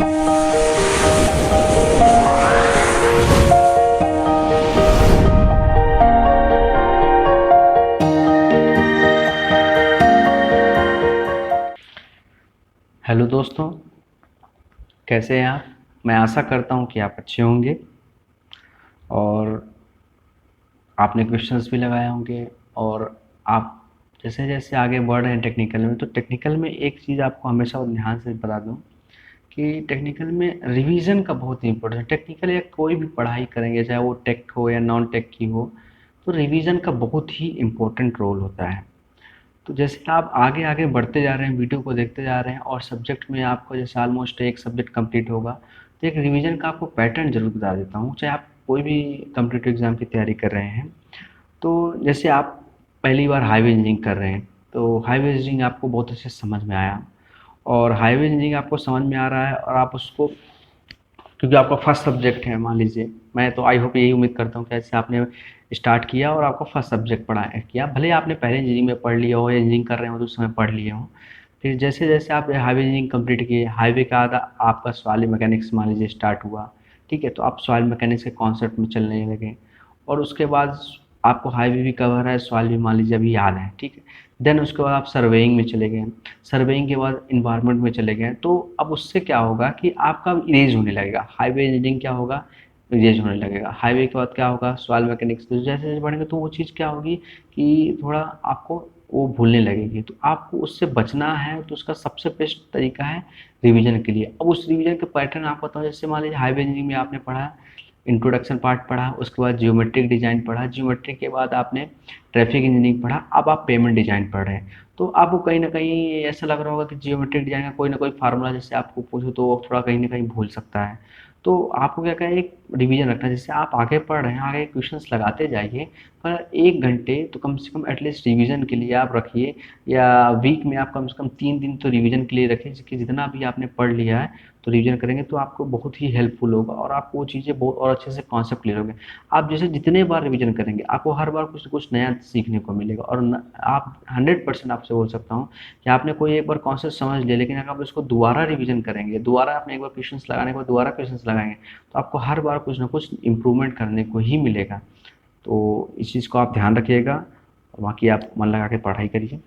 Hello दोस्तों, कैसे हैं आप। मैं आशा करता हूं कि आप अच्छे होंगे और आपने क्वेश्चंस भी लगाए होंगे। और आप जैसे जैसे आगे बढ़ रहे हैं टेक्निकल में, तो टेक्निकल में एक चीज़ आपको हमेशा ध्यान से बता दूं कि टेक्निकल में रिवीजन का बहुत इंपॉर्टेंस है। टेक्निकल या कोई भी पढ़ाई करेंगे, चाहे वो टेक हो या नॉन टेक की हो, तो रिवीजन का बहुत ही इम्पोर्टेंट रोल होता है। तो जैसे आप आगे आगे बढ़ते जा रहे हैं, वीडियो को देखते जा रहे हैं और सब्जेक्ट में आपको जैसे ऑलमोस्ट एक सब्जेक्ट कंप्लीट होगा, तो एक रिवीजन का आपको पैटर्न जरूर बता देता हूँ। चाहे आप कोई भी कम्पिटिटिव एग्जाम की तैयारी कर रहे हैं, तो जैसे आप पहली बार हाईवे इंजीनियरिंग कर रहे हैं, तो हाईवे इंजीनियरिंग आपको बहुत अच्छे से समझ में आया और हाईवे इंजीनियरिंग आपको समझ में आ रहा है और आप उसको, क्योंकि आपका फर्स्ट सब्जेक्ट है, मान लीजिए, मैं तो आई होप यही उम्मीद करता हूँ कि ऐसे आपने स्टार्ट किया और आपका फर्स्ट सब्जेक्ट पढ़ा है किया, भले आपने पहले इंजीनियरिंग में पढ़ लिया हो या इंजीनियरिंग कर रहे हो तो उस समय पढ़ लिए हो। फिर जैसे जैसे आप हाईवे इंजीनियरिंग कंप्लीट किए, हाईवे का आधा आपका सॉइल मैकेनिक्स मान लीजिए स्टार्ट हुआ, ठीक है, तो आप सॉइल मैकेनिक्स के कॉन्सेप्ट में चलने लगे और उसके बाद आपको हाईवे भी कवर है, सॉइल भी मान लीजिए अभी याद है, ठीक है। देन उसके बाद आप सर्वेइंग में चले गए, सर्वेइंग के बाद इन्वायरमेंट में चले गए, तो अब उससे क्या होगा कि आपका इरेज होने लगेगा। हाईवे इंजीनियरिंग क्या होगा, इरेज होने लगेगा। हाईवे के बाद क्या होगा, सॉइल मैकेनिक्स। तो जैसे जैसे बढ़ेंगे तो वो चीज़ क्या होगी कि थोड़ा आपको वो भूलने लगेगी। तो आपको उससे बचना है, तो उसका सबसे बेस्ट तरीका है रिवीजन के लिए। अब उस रिवीजन के पैटर्न आपको बताऊँ, जैसे मान लीजिए हाईवे इंजीनियरिंग में आपने पढ़ा, इंट्रोडक्शन पार्ट पढ़ा, उसके बाद जियोमेट्रिक डिज़ाइन पढ़ा, जियोमेट्रिक के बाद आपने ट्रैफिक इंजीनियरिंग पढ़ा, अब आप पेमेंट डिज़ाइन पढ़ रहे हैं। तो आपको कहीं ना कहीं ऐसा लग रहा होगा कि जियोमेट्रिक डिज़ाइन का कोई ना कोई फार्मूला जैसे आपको पूछो तो वो थोड़ा कहीं ना कहीं भूल सकता है। तो आपको क्या करें, एक रिवीजन रखना है। जैसे आप आगे पढ़ रहे हैं, आगे क्वेश्चंस लगाते जाइए, पर 1 घंटे तो कम से कम एटलीस्ट रिवीजन के लिए आप रखिए, या वीक में आप कम से कम 3 दिन तो रिवीजन के लिए रखें, कि जितना भी आपने पढ़ लिया है तो रिवीजन करेंगे तो आपको बहुत ही हेल्पफुल होगा और आपको वो चीज़ें बहुत और अच्छे से कॉन्सेप्ट क्लियर होंगे। आप जैसे जितने बार रिवीजन करेंगे आपको हर बार कुछ ना कुछ नया सीखने को मिलेगा। और आप 100% आपसे बोल सकता हूँ कि आपने कोई एक बार कॉन्सेप्ट समझ लिया, लेकिन अगर आप उसको दोबारा रिवीजन करेंगे, दोबारा आपने एक बार क्वेश्चंस लगाने के बाद दोबारा क्वेश्चंस लगाएंगे, तो आपको हर बार कुछ ना कुछ इम्प्रूवमेंट करने को ही मिलेगा। तो इस चीज़ को आप ध्यान रखिएगा और बाकी आप मन लगा के पढ़ाई करिए।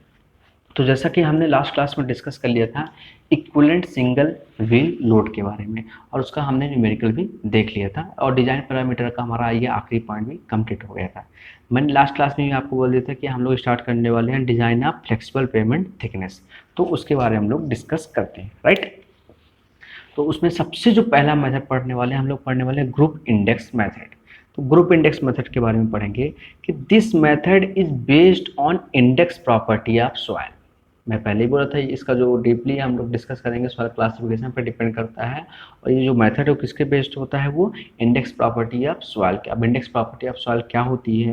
तो जैसा कि हमने लास्ट क्लास में डिस्कस कर लिया था इक्विवेलेंट सिंगल व्हील लोड के बारे में, और उसका हमने न्यूमेरिकल भी देख लिया था, और डिजाइन पैरामीटर का हमारा ये आखिरी पॉइंट भी कंप्लीट हो गया था। मैंने लास्ट क्लास में भी आपको बोल दिया था कि हम लोग स्टार्ट करने वाले हैं design of flexible pavement thickness, तो उसके बारे में हम लोग डिस्कस करते हैं, राइट। तो उसमें सबसे जो पहला मेथड पढ़ने वाले हैं, हम लोग पढ़ने वाले हैं ग्रुप इंडेक्स मेथड। तो ग्रुप इंडेक्स मेथड के बारे में पढ़ेंगे कि this method is based on index property of soil. मैं पहले ही बोला था इसका जो डीपली हम लोग डिस्कस करेंगे सॉइल क्लासिफिकेशन पर डिपेंड करता है, और ये जो मेथड है वो किसके बेस्ड होता है, वो इंडेक्स प्रॉपर्टी ऑफ सॉइल के। अब इंडेक्स प्रॉपर्टी ऑफ सॉइल क्या होती है,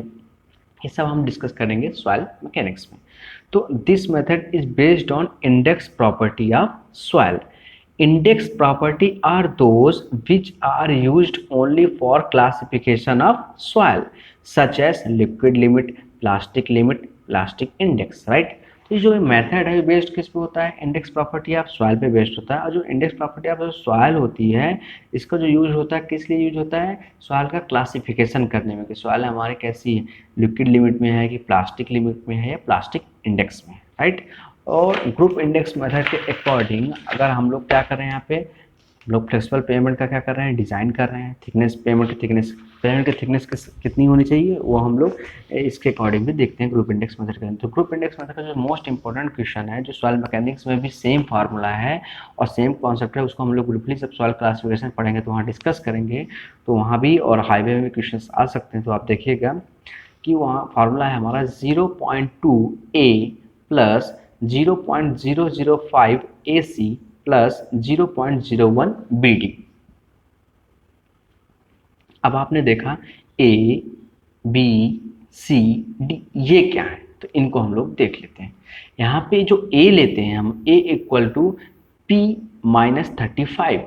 ये सब हम डिस्कस करेंगे सॉइल मैकेनिक्स में। तो this method is based on index property of soil. Index property are those which are used only for classification of soil, such as liquid limit, plastic index, right? तो ये जो method है based किस पे होता है, इंडेक्स प्रॉपर्टी ऑफ सॉइल पे based होता है। और जो इंडेक्स प्रॉपर्टी ऑफ सॉइल होती है, इसका जो यूज होता है किस लिए यूज होता है, सॉइल का क्लासिफिकेशन करने में कि सॉइल हमारे कैसी है, लिक्विड लिमिट में है कि प्लास्टिक लिमिट में है या प्लास्टिक इंडेक्स में, राइट। और ग्रुप इंडेक्स मेथड के अकॉर्डिंग अगर हम लोग क्या कर रहे हैं, यहाँ पे हम लोग फ्लेक्सिबल पेमेंट का क्या कर रहे हैं, डिज़ाइन कर रहे हैं। थिकनेस, पेमेंट की थिकनेस कितनी होनी चाहिए वो हम लोग इसके अकॉर्डिंग भी देखते हैं ग्रुप इंडेक्स मेथड के। तो ग्रुप इंडेक्स मेथड का जो मोस्ट इंपॉर्टेंट क्वेश्चन है, जो सॉइल मैकेनिक्स में भी सेम फार्मूला है और सेम कॉन्सेप्ट है, उसको हम लोग ब्रीफली जब सॉइल क्लासिफिकेशन पढ़ेंगे तो वहाँ डिस्कस करेंगे, तो वहाँ भी और हाईवे में भी क्वेश्चन आ सकते हैं। तो आप देखिएगा कि वहाँ फार्मूला है हमारा 0.2 A plus 0.005 AC plus 0.01 BD। अब आपने देखा A, B, C, D ये क्या है, तो इनको हम लोग देख लेते हैं। यहाँ पे जो A लेते हैं हम, A इक्वल टू P-35।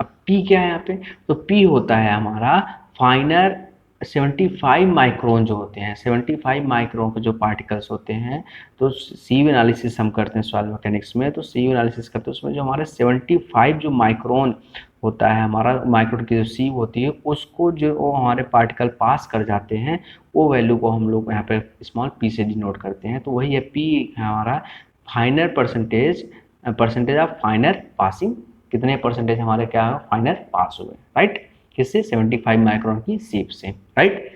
अब P क्या है यहाँ पे, तो P होता है हमारा फाइनर 75 माइक्रोन जो होते हैं, 75 माइक्रोन के जो पार्टिकल्स होते हैं, तो सीव एनालिसिस हम करते हैं सॉइल मैकेनिक्स में, तो सीव एनालिसिस करते हैं उसमें जो हमारे 75 जो माइक्रोन होता है, हमारा माइक्रोन की जो सीव होती है उसको जो वो हमारे पार्टिकल पास कर जाते हैं, वो वैल्यू को हम लोग यहाँ पे स्मॉल पी से डिनोट करते हैं। तो वही है पी हमारा फाइनर परसेंटेज ऑफ फाइनर पासिंग, कितने परसेंटेज हमारे क्या है फाइनर पास हुए, राइट, किससे 75 माइक्रोन की सीप से, राइट।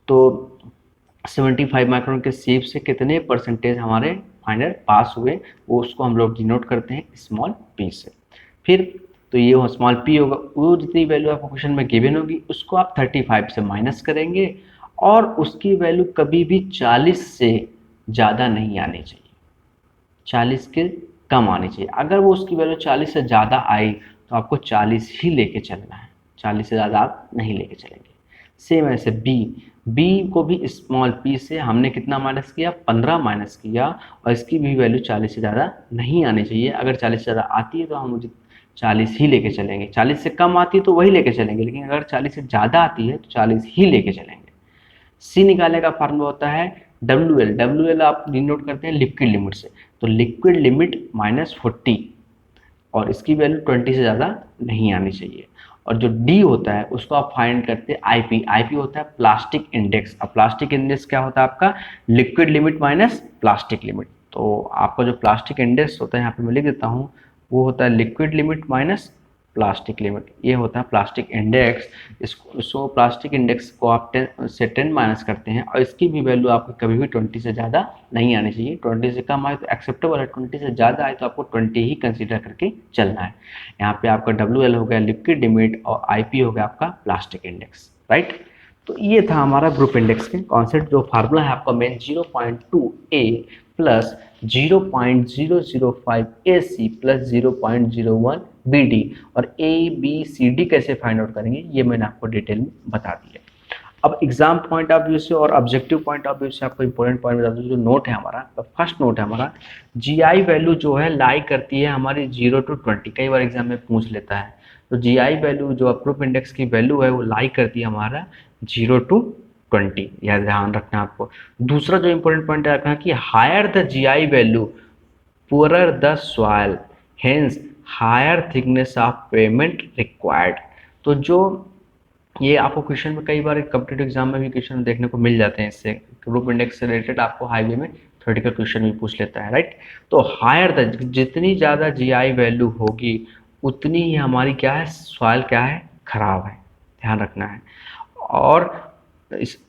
तो 75 माइक्रोन के सीप से कितने परसेंटेज हमारे फाइनर पास हुए, वो उसको हम लोग डिनोट करते हैं स्मॉल पी से। फिर तो ये वो स्मॉल पी होगा, वो जितनी वैल्यू आपको क्वेश्चन में गिवन होगी उसको आप 35 से माइनस करेंगे, और उसकी वैल्यू कभी भी 40 से ज़्यादा नहीं आनी चाहिए, 40 के कम आनी चाहिए। अगर वो उसकी वैल्यू 40 से ज़्यादा आई तो आपको 40 ही लेके चलना है, 40 से ज़्यादा आप नहीं लेके चलेंगे। सेम ऐसे बी को भी स्मॉल पी से हमने कितना माइनस किया, 15 माइनस किया, और इसकी भी वैल्यू 40 से ज़्यादा नहीं आनी चाहिए। अगर 40 से ज़्यादा आती है तो हम मुझे 40 ही लेके चलेंगे, 40 से कम आती है तो वही लेके चलेंगे, लेकिन अगर 40 से ज़्यादा आती है तो 40 ही लेके चलेंगे। सी निकालने का फार्मूला होता है डब्ल्यू एल आप डिनोट करते हैं लिक्विड लिमिट से, तो लिक्विड लिमिट -40, और इसकी वैल्यू 20 से ज़्यादा नहीं आनी चाहिए। और जो डी होता है उसको आप फाइंड करते हैं आईपी होता है प्लास्टिक इंडेक्स। अब प्लास्टिक इंडेक्स क्या होता है आपका, liquid limit minus plastic limit. तो आपका जो प्लास्टिक इंडेक्स होता है यहाँ पे मैं लिख देता हूँ, वो होता है liquid limit minus plastic limit, ये होता है प्लास्टिक इंडेक्स। इसको प्लास्टिक इंडेक्स को आप 10 से 10 माइनस करते हैं, और इसकी भी वैल्यू आपको कभी भी 20 से ज़्यादा नहीं आनी चाहिए। 20 से कम आए तो एक्सेप्टेबल है, 20 से ज़्यादा आए तो आपको 20 ही कंसीडर करके चलना है। यहाँ पे आपका WL हो गया लिक्विड लिमिट, और IP हो गया आपका प्लास्टिक इंडेक्स, राइट। तो ये था हमारा ग्रुप इंडेक्स के कॉन्सेप्ट। जो फार्मूला है आपका main 0.2A plus 0.005 AC plus 0.01 BD, और ABCD कैसे फाइंड आउट करेंगे ये मैंने आपको डिटेल में बता दिया। अब एग्जाम पॉइंट ऑफ व्यू से और ऑब्जेक्टिव पॉइंट ऑफ व्यू से आपको इंपॉर्टेंट पॉइंट बता दूं। जो नोट है हमारा, फर्स्ट नोट है हमारा, GI वैल्यू जो है लाई करती है हमारी 0 to 20, कई बार एग्जाम में पूछ लेता है। तो GI वैल्यू जो ग्रुप इंडेक्स की वैल्यू है वो लाई करती है हमारा 0 to 20, यह ध्यान रखना है आपको। दूसरा जो इंपॉर्टेंट पॉइंट रखना है कि higher the GI value poorer the soil, hence higher thickness of pavement required. तो जो ये आपको क्वेश्चन में कई बार कॉम्पिटिटिव एग्जाम में भी क्वेश्चन देखने को मिल जाते हैं, इससे ग्रुप इंडेक्स से रिलेटेड आपको हाईवे में थ्योरेटिकल क्वेश्चन भी पूछ लेता है, राइट। तो हायर द, जितनी ज़्यादा GI वैल्यू होगी उतनी ही हमारी क्या है, सॉइल क्या है, खराब है, ध्यान रखना है। और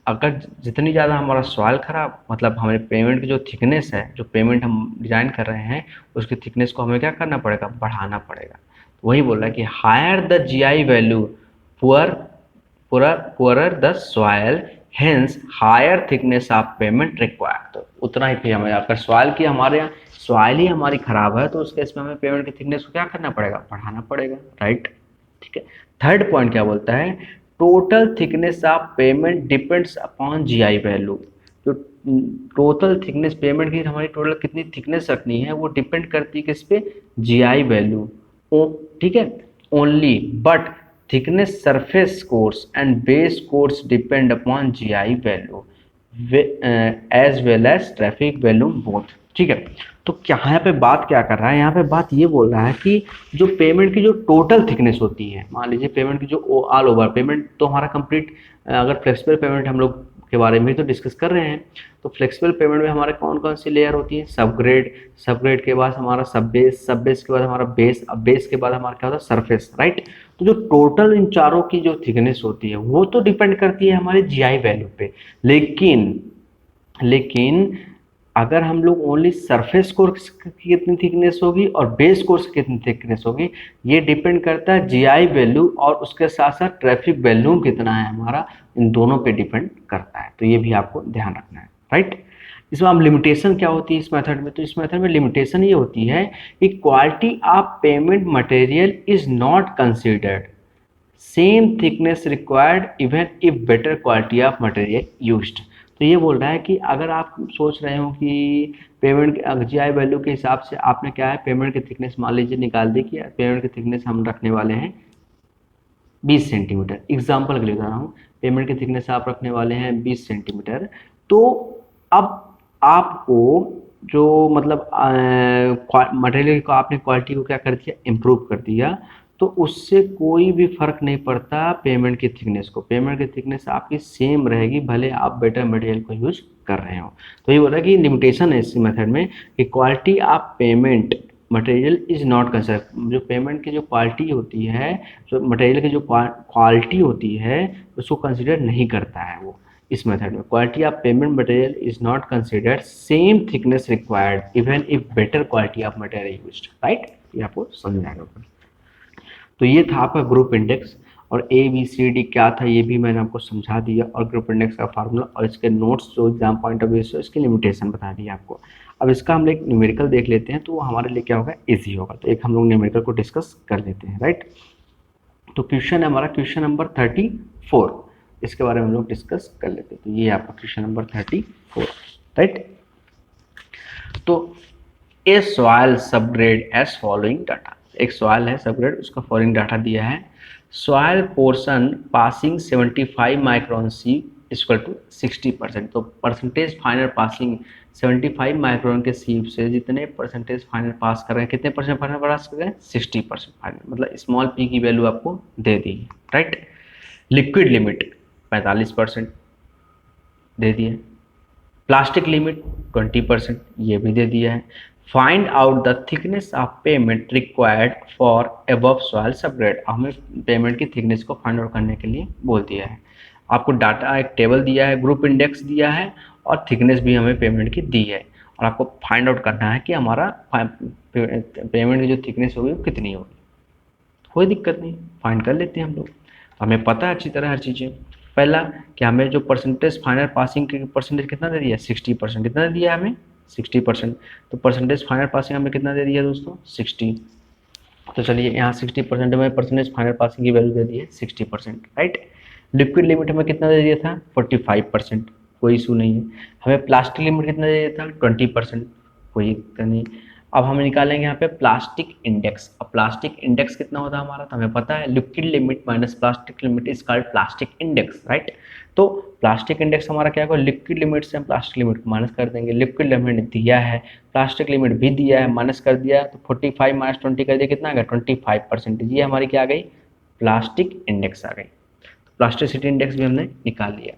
अगर जितनी ज़्यादा हमारा सॉइल खराब, मतलब हमारे पेमेंट की जो थिकनेस है, जो पेमेंट हम डिजाइन कर रहे हैं उसकी थिकनेस को हमें क्या करना पड़ेगा, बढ़ाना पड़ेगा। तो वही बोल रहा है कि higher the GI value poorer the soil, hence higher thickness of pavement required. तो उतना ही फिर हमें, अगर सॉइल की हमारे यहाँ सॉइल ही हमारी खराब है तो उस केस में हमें पेमेंट की थिकनेस को क्या करना पड़ेगा, बढ़ाना पड़ेगा, राइट। ठीक है। थर्ड पॉइंट क्या बोलता है, total thickness of payment depends upon GI value. जो टोटल थिकनेस पेमेंट की हमारी टोटल कितनी थिकनेस रखनी है वो डिपेंड करती है किस पे, GI वैल्यू। ठीक है, only but thickness surface course and base course depend upon GI value as well as traffic volume both। ठीक है। तो क्या यहाँ पे बात क्या कर रहा है, यहाँ पे बात ये बोल रहा है कि जो पेमेंट की जो टोटल थिकनेस होती है, मान लीजिए पेमेंट की जो ऑल ओवर पेमेंट तो हमारा कंप्लीट, अगर फ्लेक्सिबल पेमेंट हम लोग के बारे में तो डिस्कस कर रहे हैं, तो फ्लेक्सिबल पेमेंट में हमारे कौन कौन सी लेयर होती है, सब ग्रेड के बाद हमारा सब बेस के बाद हमारा बेस, अब बेस के बाद हमारा क्या होता है, सरफेस, राइट। तो जो टोटल इन चारों की जो थिकनेस होती है वो तो डिपेंड करती है हमारे GI वैल्यू पे, लेकिन अगर हम लोग ओनली सरफेस कोर्स की कितनी थिकनेस होगी और बेस कोर्स की कितनी थिकनेस होगी, ये डिपेंड करता है GI वैल्यू, और उसके साथ साथ ट्रैफिक वैल्यूम कितना है हमारा, इन दोनों पे डिपेंड करता है। तो ये भी आपको ध्यान रखना है, राइट। इसमें अब लिमिटेशन क्या होती है इस मेथड में, तो इस मेथड में लिमिटेशन ये होती है कि quality of payment material is not considered, same thickness required even if better quality of material used. तो ये बोल रहा है कि अगर आप सोच रहे हो कि पेमेंट GI वैल्यू के हिसाब से आपने क्या है, पेमेंट की थिकनेस मान लीजिए निकाल दी कि पेमेंट की थिकनेस हम रखने वाले हैं 20 सेंटीमीटर, एग्जाम्पल के लिए बता रहा हूँ, पेमेंट की थिकनेस आप रखने वाले हैं 20 सेंटीमीटर। तो अब आपको जो मतलब मटेरियल को आपने क्वालिटी को क्या कर दिया, इम्प्रूव कर दिया, तो उससे कोई भी फर्क नहीं पड़ता पेमेंट की थिकनेस को। पेमेंट की थिकनेस आपकी सेम रहेगी भले आप बेटर मटेरियल को यूज कर रहे हो। तो ये बोल रहा है कि लिमिटेशन है इस मेथड में कि quality of payment material is not consider, जो पेमेंट की जो क्वालिटी होती है, जो मटेरियल की जो क्वालिटी होती है उसको कंसिडर नहीं करता है वो इस मेथड में। Quality of payment material is not considered, same thickness required even if better quality of material used, right. ये आपको समझ आएगा। तो ये था आपका ग्रुप इंडेक्स, और ए बी सी डी क्या था ये भी मैंने आपको समझा दिया, और ग्रुप इंडेक्स का फार्मूला और इसके नोट्स जो एग्जाम पॉइंट ऑफ व्यू से इसकी लिमिटेशन बता दी आपको। अब इसका हम एक न्यूमेरिकल देख लेते हैं, तो वो हमारे लिए क्या होगा, इजी होगा। तो एक हम लोग न्यूमेरिकल को डिस्कस कर लेते हैं, राइट। तो क्वेश्चन है हमारा क्वेश्चन नंबर 34, इसके बारे में हम लोग डिस्कस कर लेते हैं। तो ये आपका क्वेश्चन नंबर 34, राइट। तो a soil subgrade as following data, एक सॉइल है सबग्रेड, उसका फॉलोइंग डाटा दिया है। Soil portion passing 75 micron see equal to 60%। तो परसेंटेज फाइनल पासिंग 75 माइक्रोन के सीप से जितने परसेंटेज फाइनल पास कर रहे हैं, कितने परसेंट फाइनल पास कर रहे हैं, 60% फाइनल, मतलब स्मॉल पी की वैल्यू आपको दे दी है, राइट। लिक्विड लिमिट 45% दे दिए, प्लास्टिक लिमिट 20% ये भी दे दिया है। Find out the thickness of pavement required for above soil subgrade, हमें पेमेंट की थिकनेस को फाइंड आउट करने के लिए बोल दिया है। आपको डाटा एक टेबल दिया है, ग्रुप इंडेक्स दिया है, और थिकनेस भी हमें पेमेंट की दी है, और आपको फाइंड आउट करना है कि हमारा पेमेंट की जो थिकनेस होगी वो कितनी होगी। कोई दिक्कत नहीं, फाइंड कर लेते हैं हम लोग, हमें पता है अच्छी तरह हर चीज़ें। पहला कि हमें जो परसेंटेज फाइनल पासिंग की परसेंटेज कितना दे दिया, 60%, कितना दे दिया हमें, 60%। तो परसेंटेज फाइनल पासिंग हमें कितना दे दिया दोस्तों, 60। तो चलिए यहाँ 60% में परसेंटेज फाइनल पासिंग की वैल्यू दे दी है 60%, राइट। लिक्विड लिमिट हमें कितना दे दिया था, 45%, कोई इशू नहीं है। हमें प्लास्टिक लिमिट कितना दे दिया था, 20%, कोई दिक्कत नहीं। अब हम निकालेंगे यहाँ पे प्लास्टिक इंडेक्स। अब प्लास्टिक इंडेक्स कितना होता है हमारा, तो हमें पता है liquid limit minus plastic limit is called plastic index, right. तो प्लास्टिक इंडेक्स हमारा क्या होगा, लिक्विड लिमिट से हम प्लास्टिक लिमिट को माइनस कर देंगे। लिक्विड लिमिट दिया है, प्लास्टिक लिमिट भी दिया है, माइनस कर दिया, तो 45 माइनस 20 कर दिया, कितना आ गया, 25%। ये हमारी क्या आ गई, प्लास्टिक इंडेक्स आ गई। प्लास्टिसिटी इंडेक्स भी हमने निकाल लिया।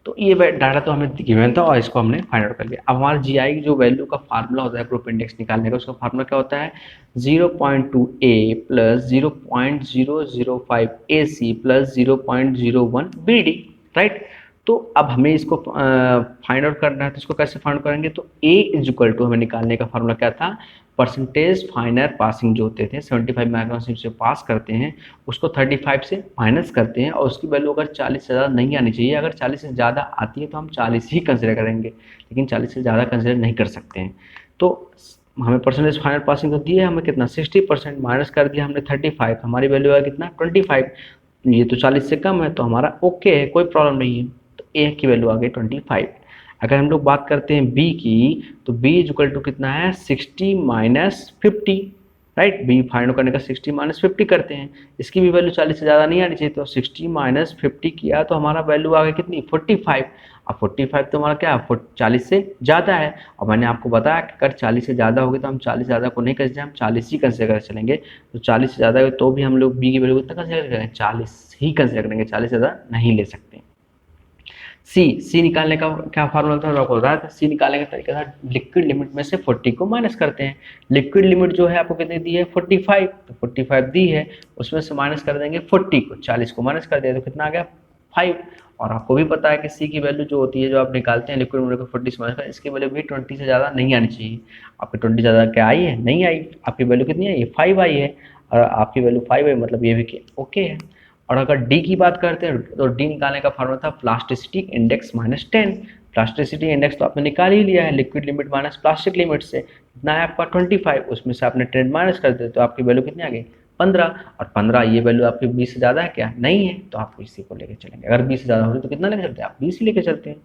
तो ये डाटा तो हमें गिवन था और इसको हमने फाइंड आउट कर लिया। अब हमारा जीआई जो वैल्यू का फार्मूला होता है ग्रुप इंडेक्स निकालने का, उसका फार्मूला क्या होता है, 0.2 A plus 0.005 A C plus 0.01 B D, right. तो अब हमें इसको फाइंड आउट करना है, तो इसको कैसे फाइंड करेंगे, तो ए इज इक्वल टू, हमें निकालने का फार्मूला क्या था, परसेंटेज फाइनल पासिंग जो होते थे 75 माइक्रोन से पास करते हैं, उसको 35 से माइनस करते हैं, और उसकी वैल्यू अगर 40 से ज़्यादा नहीं आनी चाहिए। अगर 40 से ज़्यादा आती है तो हम 40 ही कंसिडर करेंगे, लेकिन 40 से ज़्यादा कंसिडर नहीं कर सकते हैं। तो हमें परसेंटेज फाइनल पासिंग तो दिए, हमें कितना 60%, माइनस कर दिया हमने 35, हमारी वैल्यू है कितना 25। ये तो 40 से कम है, तो हमारा ओके है, कोई प्रॉब्लम नहीं है। तो ए की वैल्यू आ गई 25। अगर हम लोग बात करते हैं बी की, तो बी इज इक्वल टू कितना है, 60 माइनस 50, राइट। बी फाइंड करने का 60 माइनस 50 करते हैं, इसकी भी वैल्यू 40 से ज़्यादा नहीं आनी चाहिए, तो 60 माइनस 50 किया तो हमारा वैल्यू आ गई कितनी, 45। अब 45 तो हमारा क्या 40 से ज़्यादा है, और मैंने आपको बताया कि अगर 40 से ज़्यादा होगी तो हम 40 से ज़्यादा को नहीं कंसिडर, हम 40 ही कंसिडर कर चलेंगे। तो 40 से ज़्यादा है तो भी हम लोग बी की वैल्यू कितना कंसिडर करेंगे, 40 ही कंसिडर करेंगे, 40 से ज़्यादा नहीं ले सकते। सी निकालने का क्या फार्मूला था, आपको बताया था। सी निकालने का तरीका था, लिक्विड लिमिट में से 40 को माइनस करते हैं। लिक्विड लिमिट जो है आपको कितनी दी है, 45, तो 45 दी है, उसमें से माइनस कर देंगे 40 को, 40 को माइनस कर दिया तो कितना आ गया 5। और आपको भी पता है कि सी की वैल्यू जो होती है, जो आप निकालते हैं लिक्विड लिमिट को 40 से माइनस कर, इसकी वैल्यू भी 20 से ज़्यादा नहीं आनी चाहिए। आपकी 20 ज़्यादा क्या आई है, नहीं आई, आपकी वैल्यू कितनी आई है, 5 आई है, और आपकी वैल्यू 5 है, मतलब ये भी ओके है। और अगर डी की बात करते हैं, तो डी निकालने का फार्मूला था plasticity index minus 10। Plasticity index तो आपने निकाल ही लिया है, liquid limit minus plastic limit से कितना है आपका 25, उसमें से आपने 10 माइनस कर दिया तो आपकी वैल्यू कितनी आ गई 15। और 15 ये वैल्यू आपकी 20 से ज़्यादा है क्या, नहीं है, तो आप इसी को लेकर चलेंगे। अगर 20 से ज़्यादा होगी तो कितना लेकर चलते हैं आप, 20 ही लेकर चलते हैं।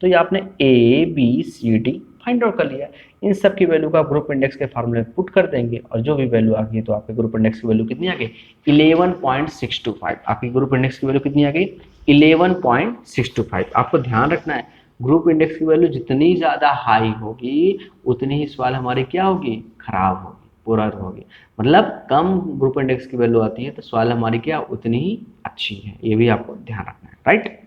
तो ये आपने A B C D find out कर लिया। इन सब की वैल्यू का आप ग्रुप इंडेक्स के फार्मूले में पुट कर देंगे और जो भी वैल्यू आ गई तो आपके ग्रुप इंडेक्स की वैल्यू कितनी आ गई 11.625। आपकी ग्रुप इंडेक्स की वैल्यू कितनी आ गई 11.625। आपको ध्यान रखना है ग्रुप इंडेक्स की वैल्यू जितनी ज़्यादा हाई होगी उतनी ही सवाल हमारी क्या होगी खराब होगी, पूरा होगी। मतलब कम ग्रुप इंडेक्स की वैल्यू आती है तो सवाल हमारी क्या उतनी ही अच्छी है, ये भी आपको ध्यान रखना है, राइट।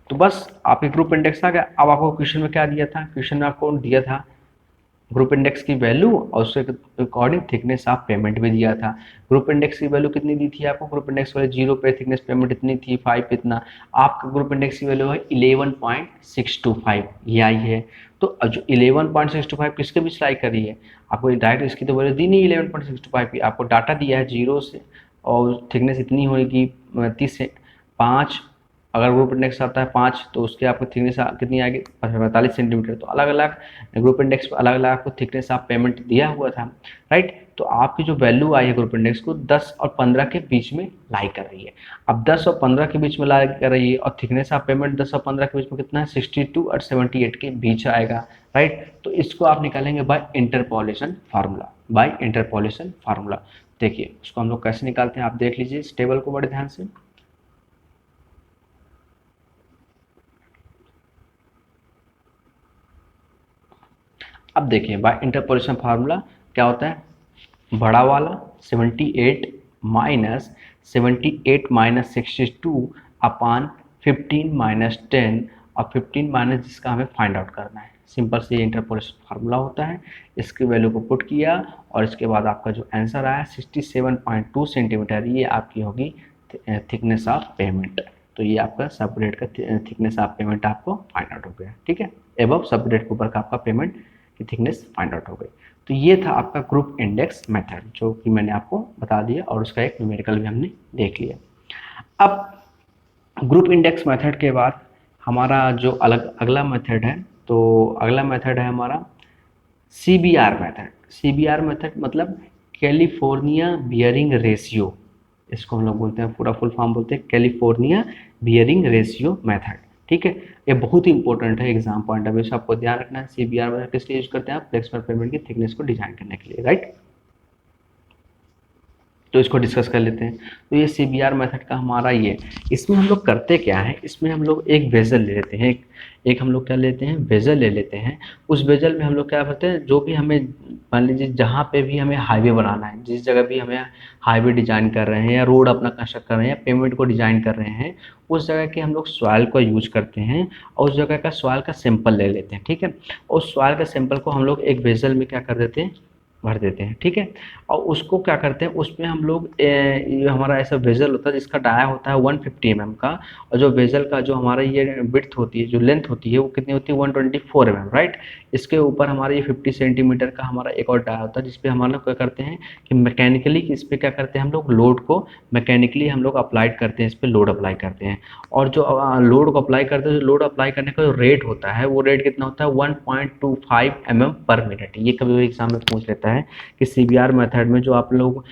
तो बस आपके ग्रुप इंडेक्स आ गया। अब आपको क्वेश्चन में क्या दिया था, क्वेश्चन में आपको दिया था ग्रुप इंडेक्स की वैल्यू और उसके अकॉर्डिंग थिकनेस ऑफ पेमेंट भी दिया था। ग्रुप इंडेक्स की वैल्यू कितनी दी थी आपको, ग्रुप इंडेक्स वैल्यू 0 पे, थिकनेस पेमेंट इतनी थी 5 इतना। आपका ग्रुप इंडेक्स की वैल्यू है 11.625 ये आई है। तो जो 11.625 किसके बीच लाई कर रही है, आपको डायरेक्ट इसकी तो वैल्यू दी नहीं 11.625 की, आपको डाटा दिया है 0 से और थिकनेस इतनी होगी 30 से 5। अगर ग्रुप इंडेक्स आता है 5 तो उसके आपको थिकनेस कितनी आएगी 45 सेंटीमीटर। तो अलग अलग ग्रुप इंडेक्स अलग अलग आपको थिकनेस ऑफ पेमेंट दिया हुआ था, राइट। तो आपकी जो वैल्यू आई है ग्रुप इंडेक्स को 10 और 15 के बीच में लाई कर रही है। अब 10 और 15 के बीच में लाई कर रही है और थिकनेस ऑफ पेमेंट 10 और 15 के बीच में कितना है 62 और 78 के बीच आएगा, राइट। तो इसको आप निकालेंगे by interpolation formula, by interpolation formula. देखिए उसको हम लोग कैसे निकालते हैं, आप देख लीजिए इस टेबल को बड़े ध्यान से। अब देखिए बाय इंटरपोलेशन फार्मूला क्या होता है, बड़ा वाला 78 माइनस 78 माइनस 62 अपान 15 माइनस 10 और 15 माइनस जिसका हमें फाइंड आउट करना है। सिंपल से ये इंटरपोलेशन फार्मूला होता है। इसकी वैल्यू को पुट किया और इसके बाद आपका जो आंसर आया 67.2 सेंटीमीटर, ये आपकी होगी थिकनेस ऑफ पेमेंट। तो ये आपका सब ग्रेड का थिकनेस ऑफ पेमेंट आपको फाइंड आउट हो गया, ठीक है। एबव सब ग्रेड के ऊपर का आपका पेमेंट की थिकनेस फाइंड आउट हो गई। तो ये था आपका ग्रुप इंडेक्स मेथड जो कि मैंने आपको बता दिया और उसका एक न्यूमेरिकल भी हमने देख लिया। अब ग्रुप इंडेक्स मेथड के बाद हमारा जो अगला मेथड है, तो अगला मेथड है हमारा CBR मेथड। CBR मेथड मतलब कैलिफोर्निया बियरिंग रेशियो, इसको हम लोग बोलते हैं, पूरा फुल फॉर्म बोलते हैं कैलिफोर्निया बियरिंग रेशियो मेथड, ठीक है। ये बहुत ही इंपॉर्टेंट है एग्जाम पॉइंट ऑफ व्यू से, आपको ध्यान रखना है। CBR मेथड किस लिए यूज करते हैं, आप फ्लेक्सिबल पेमेंट की थिकनेस को डिजाइन करने के लिए, राइट। तो इसको डिस्कस कर लेते हैं। तो ये CBR मेथड का हमारा ये, इसमें हम लोग करते क्या है, इसमें हम लोग एक वेजल ले लेते हैं, एक हम लोग क्या लेते हैं वेजल ले लेते हैं। उस वेजल में हम लोग क्या करते हैं, जो भी हमें मान लीजिए जहाँ पे भी हमें हाईवे बनाना है, जिस जगह भी हमें हाईवे डिजाइन कर रहे हैं या रोड अपना कंस्ट्रक्ट कर रहे हैं या पेमेंट को डिजाइन कर रहे हैं, उस जगह के हम लोग सॉइल को यूज करते हैं और उस जगह का सॉइल का सैंपल ले लेते हैं, ठीक है। उस सॉइल का सैंपल को हम लोग एक वेजल में क्या कर देते हैं भर देते हैं, ठीक है। और उसको क्या करते हैं, उसमें हम लोग ये हमारा ऐसा वेजल होता है जिसका डाया होता है 150 mm का, और जो वेजल का जो हमारा ये विड्थ होती है, जो लेंथ होती है वो कितनी होती है 124 mm, राइट। इसके ऊपर हमारा ये 50 सेंटीमीटर का हमारा एक और डाया होता है जिसपे हम लोग क्या करते हैं कि मैकेनिकली इस पर क्या करते हैं, हम लोग लोड को मैकेनिकली हम लोग अप्लाइड करते हैं, इस पर लोड अप्लाई करते हैं। और जो लोड को अप्लाई करते हैं, लोड अप्लाई करने का जो रेट होता है वो रेट कितना होता है 1.25 mm पर मिनट। ये कभी भी एग्जाम में पूछ लेता है कि CBR मेथड में जो आप लोग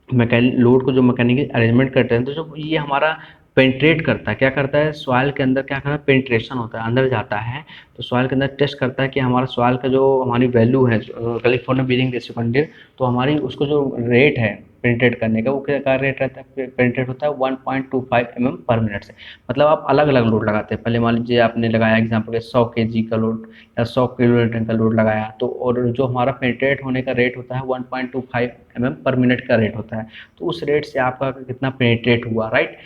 लोड को जो मैकेनिकल अरेंजमेंट करते हैं, तो जो ये हमारा पेंट्रेट करता है, क्या करता है सॉइल के अंदर, क्या करता है पेंट्रेशन होता है, अंदर जाता है। तो सॉइल के अंदर टेस्ट करता है कि हमारा सॉइल का जो हमारी वैल्यू है कैलिफोर्निया बियरिंग रेशियो कंडीर, तो हमारी उसको जो रेट है पेंट्रेट करने का, वो क्या रेट रहता है, पेंट्रेट होता है 1.25 mm पर मिनट से। मतलब आप अलग अलग लोड लगाते हैं, पहले मान लीजिए आपने लगाया एग्जाम्पल 100 kg का लोड या 100 किलोमीटर का लोड लगाया, तो और जो हमारा पेंट्रेट होने का रेट होता है 1.25 mm पर मिनट का रेट होता है। तो उस रेट से आपका कितना पेंट्रेट हुआ, राइट।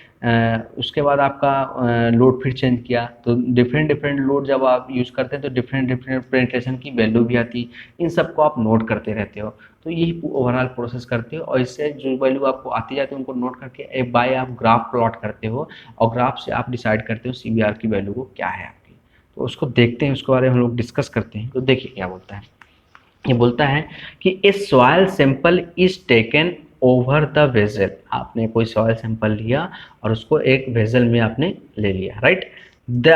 उसके बाद आपका लोड फिर चेंज किया, तो डिफरेंट डिफरेंट लोड जब आप यूज़ करते हैं तो डिफरेंट डिफरेंट पेनिट्रेशन की वैल्यू भी आती, इन सबको आप नोट करते रहते हो। तो यही ओवरऑल प्रोसेस करते हो और इससे जो वैल्यू आपको आती जाती है उनको नोट करके एक बाय आप ग्राफ प्लॉट करते हो और ग्राफ से आप डिसाइड करते हो CBR की वैल्यू को क्या है आपकी। तो उसको देखते हैं, उसके बारे में हम लोग डिस्कस करते हैं। तो देखिए क्या बोलता है, ये बोलता है कि a soil sample is taken over the vessel. आपने कोई सॉइल सैंपल लिया और उसको एक वेजल में आपने ले लिया, right. The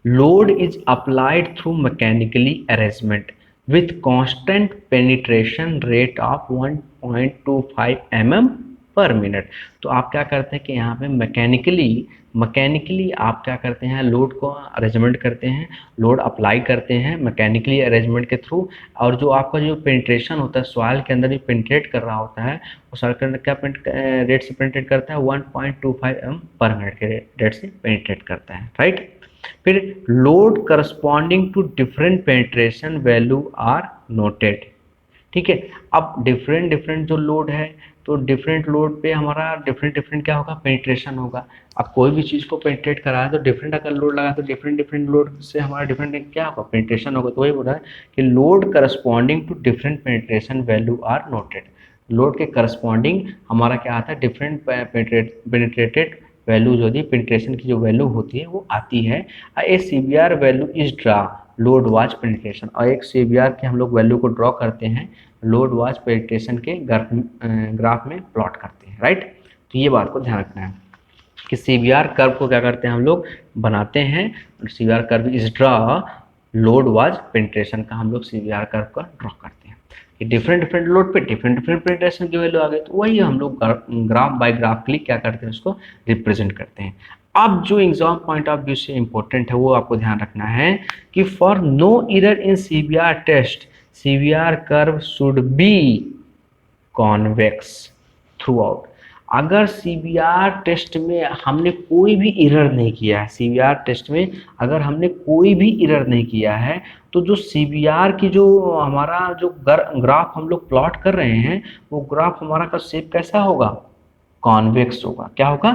load is applied through mechanically arrangement with constant penetration rate of 1.25 mm पर मिनट। तो आप क्या करते हैं कि यहाँ पे मैकेनिकली आप क्या करते हैं, लोड को अरेंजमेंट करते हैं, लोड अप्लाई करते हैं मैकेनिकली अरेंजमेंट के थ्रू, और जो आपका जो पेंट्रेशन होता है सॉइल के अंदर जो पेंट्रेट कर रहा होता है वो सॉइल के अंदर क्या रेट से पेंट्रेट करता है, 1.25 mm पर मिनट के रेट से पेंट्रेट करता है, राइट। फिर load corresponding to different penetration value are noted, ठीक है। अब डिफरेंट जो लोड है तो डिफरेंट लोड पे हमारा डिफरेंट क्या होगा, पेंट्रेशन होगा। अब कोई भी चीज़ को पेंट्रेट करा है तो डिफरेंट अगर लोड लगा तो डिफरेंट लोड से हमारा डिफरेंट क्या होगा, पेंट्रेशन होगा। तो वही बोल रहा है कि load corresponding to different penetration value are noted, load के करस्पॉन्डिंग हमारा क्या आता है, डिफरेंट पेनिट्रेटेड वैल्यू जो होती है, पेनिट्रेशन की जो वैल्यू होती है वो आती है। A CBR value is draw load was penetration, और एक सीबीआर की हम लोग वैल्यू को ड्रॉ करते हैं लोड वाज पेनिट्रेशन के ग्राफ में प्लॉट करते हैं, राइट। तो ये बात को ध्यान रखना है कि सीबीआर कर्व को क्या करते हैं हम लोग बनाते हैं, CBR curve is draw load was penetration का हम लोग सीबीआर कर्व का ड्रॉ करते हैं कि डिफरेंट लोड पे डिफरेंट पेनिट्रेशन की वैल्यू आ गई, तो वही हम लोग ग्राफ बाय ग्राफ क्लिक क्या करते हैं, उसको रिप्रेजेंट करते हैं। अब जो एग्जाम पॉइंट ऑफ व्यू से इंपॉर्टेंट है वो आपको ध्यान रखना है कि for no error in CBR test CBR curve should be convex throughout. अगर सीबीआर टेस्ट में हमने कोई भी एरर नहीं किया है, सीबीआर टेस्ट में अगर हमने कोई भी एरर नहीं किया है, तो जो सीबीआर की जो हमारा जो ग्राफ हम लोग प्लॉट कर रहे हैं वो ग्राफ हमारा का शेप कैसा होगा, कॉन्वेक्स होगा। क्या होगा,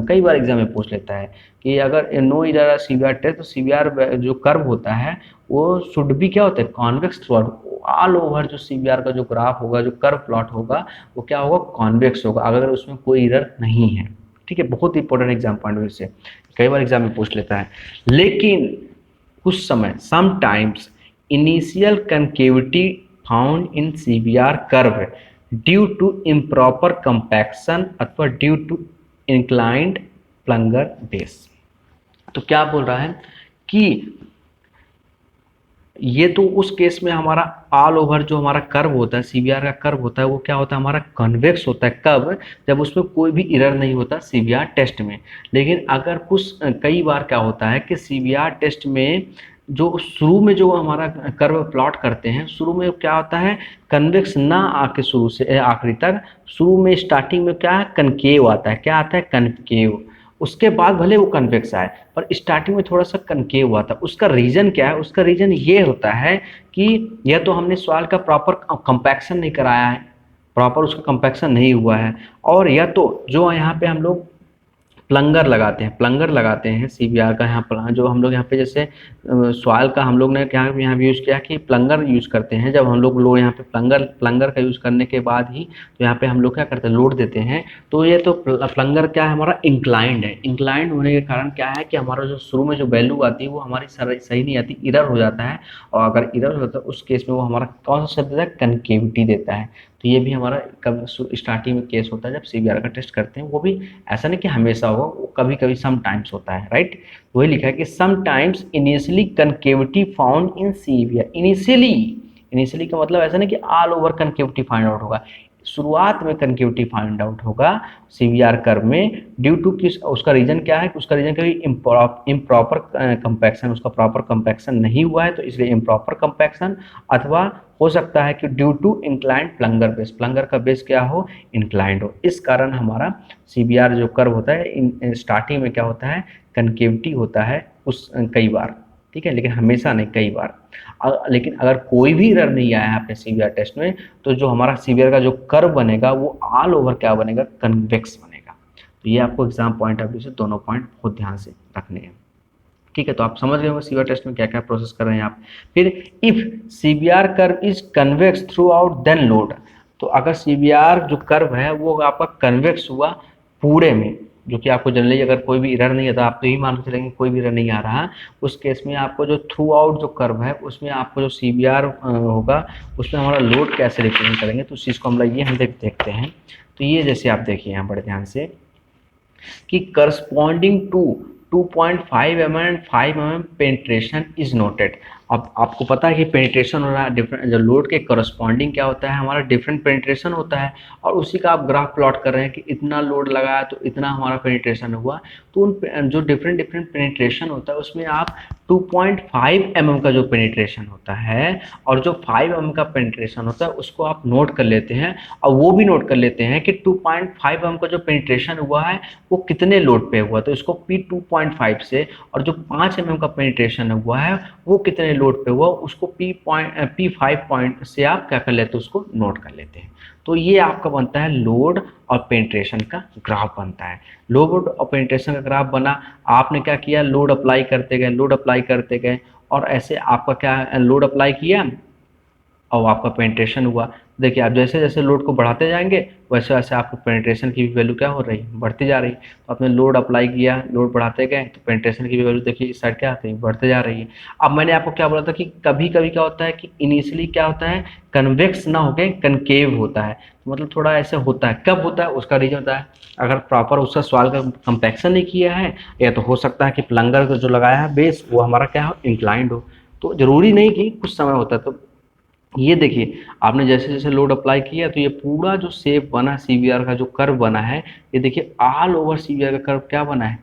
कई बार एग्जाम में पूछ लेता है कि अगर नो एरर सीबीआर टेस्ट तो सीबीआर जो कर्व होता है वो शुड भी क्या होता है, convex through out. All over जो सीबीआर का जो ग्राफ होगा, जो कर्व प्लॉट होगा वो क्या होगा, कॉन्वेक्स होगा, अगर उसमें कोई एरर नहीं है, ठीक है। बहुत important exam point of view से कई बार एग्जाम में पूछ लेता है। लेकिन कुछ समय sometimes initial concavity found in CBR curve due to improper compaction अथवा due to inclined plunger base. तो क्या बोल रहा है कि ये तो उस केस में हमारा ऑल ओवर जो हमारा कर्व होता है, सीबीआर का कर्व होता है, वो क्या होता है, हमारा कन्वेक्स होता है। कब, जब उसमें कोई भी एरर नहीं होता सीबीआर टेस्ट में। लेकिन अगर कुछ कई बार क्या होता है कि सीबीआर टेस्ट में जो शुरू में जो हमारा कर्व प्लॉट करते हैं, शुरू में क्या होता है, कन्वेक्स ना आके शुरू से आखिरी तक, शुरू में स्टार्टिंग में क्या है, कनकेव आता है। क्या आता है, कनकेव। उसके बाद भले वो कन्वेक्स आए पर स्टार्टिंग में थोड़ा सा कनकेव हुआ था। उसका रीज़न क्या है, उसका रीज़न ये होता है कि यह तो हमने सॉइल का प्रॉपर कंपैक्शन नहीं कराया है, प्रॉपर उसका कंपैक्शन नहीं हुआ है, और या तो जो यहाँ पे हम लोग प्लंगर लगाते हैं सीबीआर का। यहाँ जो हम लोग यहाँ पे जैसे सॉइल का हम लोग ने क्या यहाँ यूज़ किया कि प्लंगर यूज़ करते हैं। जब हम लोग यहाँ पे प्लंगर का यूज़ करने के बाद ही तो यहाँ पे हम लोग क्या करते हैं, लोड देते हैं। तो ये तो प्लंगर क्या है, हमारा इंक्लाइंड है। इंक्लाइंड होने के कारण क्या है कि हमारा जो शुरू में जो वैल्यू आती है वो हमारी सही नहीं आती, इरर हो जाता है। और अगर इरर होता है उस केस में वो हमारा कौन सा शब्द देता है, कनकेविटी देता है। तो ये भी हमारा कब स्टार्टिंग में केस होता है जब सीबीआर का टेस्ट करते हैं। वो भी ऐसा नहीं कि हमेशा होगा, वो कभी कभी सम टाइम्स होता है, राइट। वही लिखा है कि sometimes initially concavity found in CBR. Initially का मतलब ऐसा नहीं कि all over concavity find out होगा, शुरुआत में कनकेविटी फाइंड आउट होगा सीबीआर कर्व में। ड्यू टू किस, उसका रीजन क्या है, उसका रीजन कभी इम्प्रॉपर कंपैक्शन, उसका प्रॉपर कंपैक्शन नहीं हुआ है तो इसलिए इम्प्रॉपर कंपैक्शन, अथवा हो सकता है कि due to inclined plunger base, प्लंगर का बेस क्या हो, इंक्लाइंड हो। इस कारण हमारा सीबीआर जो कर्व होता है स्टार्टिंग में क्या होता है, कनकेविटी होता है उस कई बार, ठीक है, लेकिन हमेशा नहीं, कई बार। लेकिन अगर कोई भी एरर नहीं आया है आपके सीबीआर टेस्ट में तो जो हमारा सीबीआर का जो कर्व बनेगा वो ऑल ओवर क्या बनेगा, कन्वेक्स बनेगा। तो ये आपको एग्जाम पॉइंट ऑफ व्यू से दोनों पॉइंट बहुत ध्यान से रखने हैं, ठीक है। तो आप समझ गए होंगे सीबीआर टेस्ट में क्या क्या प्रोसेस कर रहे हैं आप। फिर if CBR curve is convex throughout then load. तो अगर सीबीआर जो कर्व है वो आपका कन्वेक्स हुआ पूरे में, जो कि आपको जनरली अगर कोई भी एरर नहीं है तो आप तो यही मान के चलेंगे कोई भी एरर नहीं आ रहा, उस केस में आपको जो थ्रू आउट जो कर्व है उसमें आपको जो सीबीआर होगा उसमें हमारा लोड कैसे रिप्रेजेंट करेंगे, तो उस चीज़ को हम देखते हैं। तो ये जैसे आप देखिए यहाँ बड़े ध्यान से कि corresponding to 2.5 mm and 5 mm penetration is noted. अब आपको पता है कि पेनिट्रेशन हो रहा है, डिफरेंट जो लोड के करस्पॉन्डिंग क्या होता है हमारा डिफरेंट पेनिट्रेशन होता है, और उसी का आप ग्राफ प्लॉट कर रहे हैं कि इतना लोड लगाया तो इतना हमारा पेनिट्रेशन हुआ। तो उन जो डिफरेंट डिफरेंट पेनिट्रेशन होता है उसमें आप 2.5 mm का जो पेनिट्रेशन होता है और जो 5 mm का पेनिट्रेशन होता है उसको आप नोट कर लेते हैं, और वो भी नोट कर लेते हैं कि 2.5 mm का जो पेनिट्रेशन हुआ है वो कितने लोड पे हुआ, तो इसको P2.5 से, और जो 5 mm का पेनिट्रेशन हुआ है वो कितने लोड पे हुआ उसको P5 पॉइंट से आप क्या कर लेते हैं, उसको नोट कर लेते हैं। तो ये आपका बनता है लोड और पेनिट्रेशन का ग्राफ बनता है। लोड और पेनिट्रेशन का ग्राफ बना, आपने क्या किया, लोड अप्लाई करते गए, लोड अप्लाई करते गए, और ऐसे आपका क्या लोड अप्लाई किया और आपका पेनिट्रेशन हुआ। देखिए आप जैसे जैसे लोड को बढ़ाते जाएंगे वैसे वैसे आपको पेनिट्रेशन की भी वैल्यू क्या हो रही है, बढ़ती जा रही है। तो आपने लोड अप्लाई किया, लोड बढ़ाते गए तो पेनिट्रेशन की भी वैल्यू देखिए इस साइड क्या आती है, बढ़ते जा रही है। अब मैंने आपको क्या बोला था कि कभी कभी क्या होता है कि इनिशियली क्या होता है, कन्वेक्स ना होके कनकेव होता है, तो मतलब थोड़ा ऐसे होता है। कब होता है उसका रीजन होता है, अगर प्रॉपर उसका सॉइल का कंपैक्शन नहीं किया है, या तो हो सकता है कि प्लंगर को जो लगाया है बेस वो हमारा क्या हो, इंक्लाइंड हो। तो जरूरी नहीं कि कुछ समय होता है। तो ये देखिए आपने जैसे जैसे लोड अप्लाई किया तो ये पूरा जो शेप बना सीवीआर का जो कर्व बना है, ये देखिए ऑल ओवर सीवीआर का कर्व क्या बना है,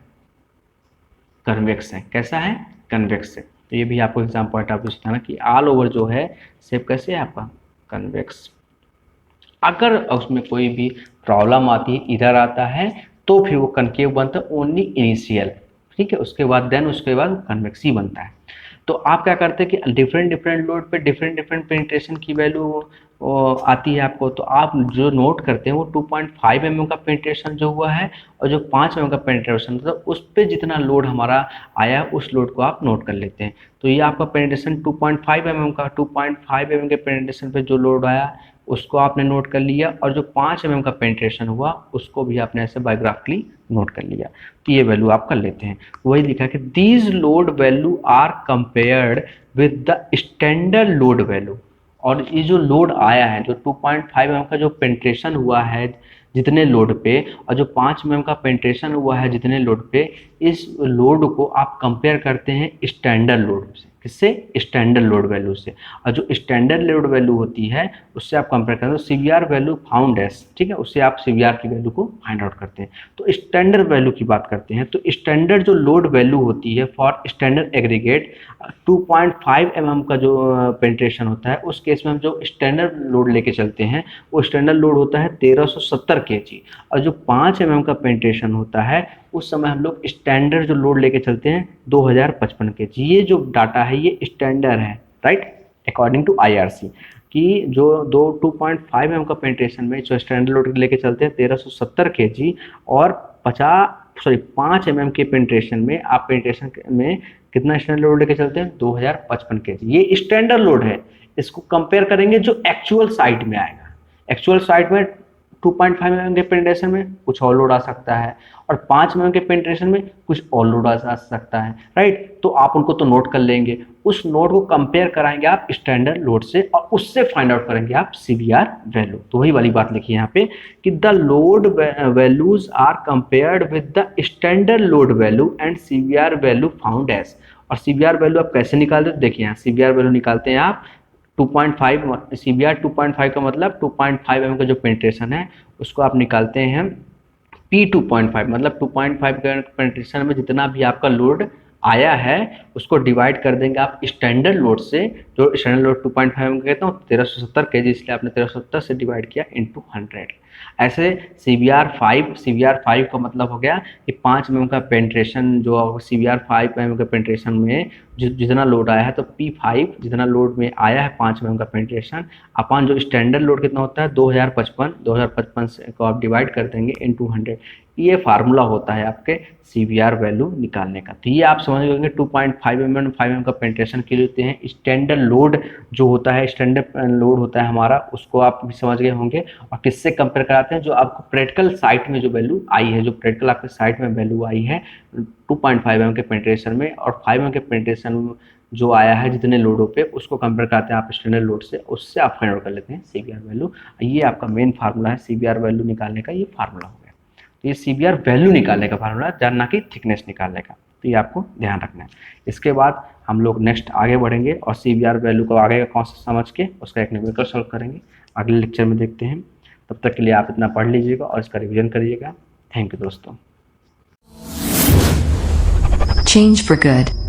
कन्वेक्स है। कैसा है, कन्वेक्स है। तो ये भी आपको एग्जाम पॉइंट ऑफ व्यू से था ना कि ऑल ओवर जो है शेप कैसे है आपका, कन्वेक्स। अगर उसमें कोई भी प्रॉब्लम आती है, इधर आता है, तो फिर वो कनकेव बनता है ओनली इनिशियल, ठीक है, उसके बाद देन उसके बाद कन्वेक्स ही बनता है। तो आप क्या करते हैं कि डिफरेंट डिफरेंट लोड पे डिफरेंट डिफरेंट पेनिट्रेशन की वैल्यू आती है आपको, तो आप जो नोट करते हैं वो 2.5 mm का पेनिट्रेशन जो हुआ है और जो 5 mm का पेनिट्रेशन, तो उस पर जितना लोड हमारा आया उस लोड को आप नोट कर लेते हैं। तो ये आपका पेनिट्रेशन 2.5 mm का, 2.5 mm के पेनिट्रेशन पे जो लोड आया उसको आपने नोट कर लिया, और जो 5 mm का पेनिट्रेशन हुआ उसको भी आपने ऐसे बायोग्राफिकली नोट कर लिया। तो ये वैल्यू आप कर लेते हैं। वही लिखा कि these load value are compared with the standard load value. और ये जो लोड आया है, जो 2.5 mm का जो पेनिट्रेशन हुआ है जितने लोड पे, और जो 5 mm का पेनिट्रेशन हुआ है जितने लोड पे, इस लोड को आप कंपेयर करते हैं स्टैंडर्ड लोड से। किससे, स्टैंडर्ड लोड वैल्यू से। और जो स्टैंडर्ड लोड वैल्यू होती है उससे आप कंपेयर करते हो सीवीआर वैल्यू फाउंड एस, ठीक है, उससे आप सीवीआर की वैल्यू को फाइंड आउट करते हैं। तो स्टैंडर्ड वैल्यू की बात करते हैं, तो स्टैंडर्ड जो लोड वैल्यू होती है फॉर स्टैंडर्ड एग्रीगेट 2.5 mm का जो पेनिट्रेशन होता है, उस केस में हम जो स्टैंडर्ड लोड लेके चलते हैं वो स्टैंडर्ड लोड होता है 1370 kg, और जो 5 mm का पेनिट्रेशन होता है उस समय हम लोग स्टैंडर्ड जो लोड लेके चलते हैं 2055 kg। ये जो डाटा है ये स्टैंडर्ड है, राइट, अकॉर्डिंग टू IRC, कि जो 2.5 mm का पेनिट्रेशन में जो स्टैंडर्ड लोड लेके चलते हैं 1370 kg, और 5 mm के पेनिट्रेशन में आप पेनिट्रेशन में कितना स्टैंडर्ड लोड लेके चलते हैं 2055 kg। ये स्टैंडर्ड लोड है। इसको कंपेयर करेंगे जो एक्चुअल साइट में आएगा। एक्चुअल साइट में 2.5 mm के पेनिट्रेशन में कुछ और लोड आ सकता है, और 5 mm के पेनिट्रेशन में कुछ और लोड आ सकता है, राइट। तो आप उनको तो नोट कर लेंगे, उस नोट को कंपेयर कराएंगे आप स्टैंडर्ड लोड से, और उससे फाइंड आउट करेंगे आप सीवीआर वैल्यू। तो वही वाली बात लिखी है यहाँ पे कि the load values are compared with the standard load value and CBR value found as. और सीवीआर वैल्यू आप कैसे निकालते हो, देखिए यहाँ सीवीआर वैल्यू निकालते हैं आप 2.5, सीवीआर 2.5 का मतलब 2.5 mm का जो पेनिट्रेशन है उसको आप निकालते हैं P2.5, मतलब 2.5 के पेनिट्रेशन में जितना भी आपका लोड आया है उसको डिवाइड कर देंगे आप स्टैंडर्ड लोड से। जो स्टैंडर्ड लोड 2.5 में कहता हूँ 1370 kg, इसलिए आपने 1370 से डिवाइड किया इंटू 100। ऐसे CBR5 का मतलब हो गया कि 5 mm का पेनिट्रेशन, जो CBR5 mm के पेनिट्रेशन में जितना लोड आया है, तो P5 जितना लोड में आया है 5 mm का पेनिट्रेशन अपन जो स्टैंडर्ड लोड कितना होता है 2055 से को आप डिवाइड कर देंगे इंटू 100। ये फार्मूला होता है आपके सीवीआर वैल्यू निकालने का। तो ये आप समझ गए 2.5 mm 5 mm का पेनिट्रेशन के लिए होते हैं स्टैंडर्ड लोड जो होता है, स्टैंडर्ड लोड होता है हमारा, उसको आप भी समझ गए होंगे। और किससे कंपेयर कराते हैं, जो आपको प्रैक्टिकल साइट में जो वैल्यू आई है, जो प्रैक्टिकल आपके साइट में वैल्यू आई है 2.5 mm के पेनिट्रेशन में, और 5 mm के पेनिट्रेशन जो आया है जितने लोडों पे, उसको कंपेयर कराते हैं आप स्टैंडर्ड लोड से, उससे आप फाइंड आउट कर लेते हैं सीवीआर वैल्यू। ये आपका मेन फार्मूला है सीवीआर वैल्यू निकालने का, ये फार्मूला हो गया। तो ये सीवीआर वैल्यू निकालने का फार्मूला है, ना कि थिकनेस निकालने का। तो ये आपको ध्यान रखना है। इसके बाद हम लोग नेक्स्ट आगे बढ़ेंगे और CBR वैल्यू को आगे का कॉन्सेप्ट समझ के उसका एक न्यूमेरिकल सॉल्व करेंगे। अगले लेक्चर में देखते हैं। तब तक के लिए आप इतना पढ़ लीजिएगा और इसका रिवीजन करिएगा। थैंक यू दोस्तों। Change for good.